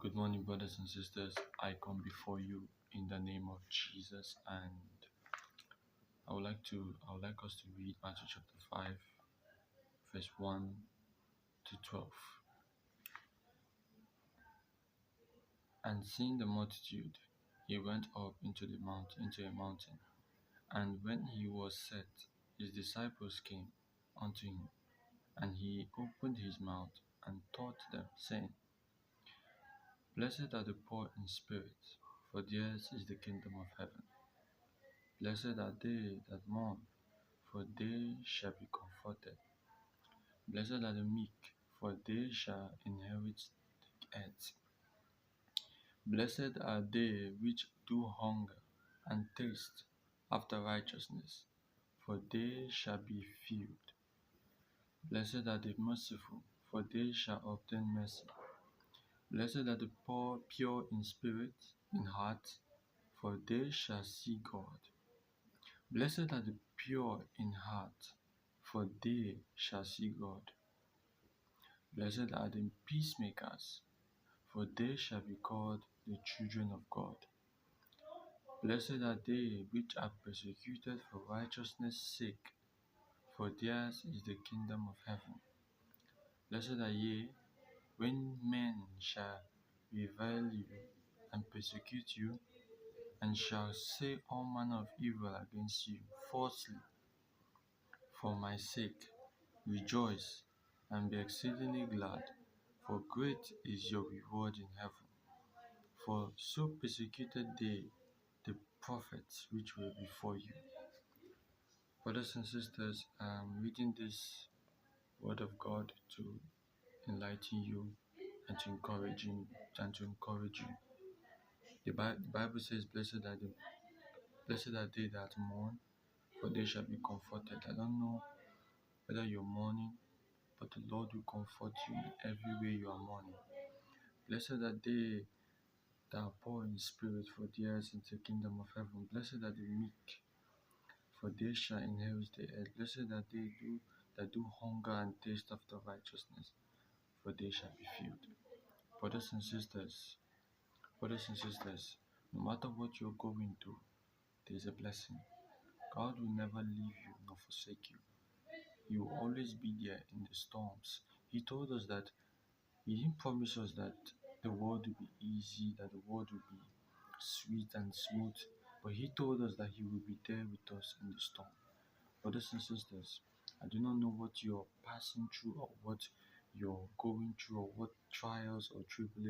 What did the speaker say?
Good morning, brothers and sisters. I come before you in the name of Jesus, and I would like us to read Matthew chapter 5, verse 1 to 12. And seeing the multitude, he went up into a mountain, and when he was set, his disciples came unto him, and he opened his mouth and taught them, saying, Blessed are the poor in spirit, for theirs is the kingdom of heaven. Blessed are they that mourn, for they shall be comforted. Blessed are the meek, for they shall inherit the earth. Blessed are they which do hunger and thirst after righteousness, for they shall be filled. Blessed are the merciful, for they shall obtain mercy. Blessed are the poor, pure in spirit, in heart, for they shall see God. Blessed are the pure in heart, for they shall see God. Blessed are the peacemakers, for they shall be called the children of God. Blessed are they which are persecuted for righteousness' sake, for theirs is the kingdom of heaven. Blessed are ye, when men shall revile you, and persecute you, and shall say all manner of evil against you falsely, for my sake. Rejoice, and be exceedingly glad, for great is your reward in heaven. For so persecuted they the prophets which were before you. Brothers and sisters, I'm reading this word of God to enlighten you and to encourage you. The Bible says, Blessed are they that mourn, for they shall be comforted. I don't know whether you're mourning, but the Lord will comfort you in every way you are mourning. Blessed are they that are poor in spirit, for theirs is the kingdom of heaven. Blessed are the meek, for they shall inherit the earth. Blessed are they that do hunger and thirst after righteousness, for they shall be filled. Brothers and sisters, no matter what you're going through, there is a blessing. God will never leave you nor forsake you. He will always be there in the storms. He told us that He didn't promise us that the world will be easy, that the world will be sweet and smooth, but He told us that He will be there with us in the storm. Brothers and sisters, I do not know what you're passing through, or what you're going through, or what trials or tribulations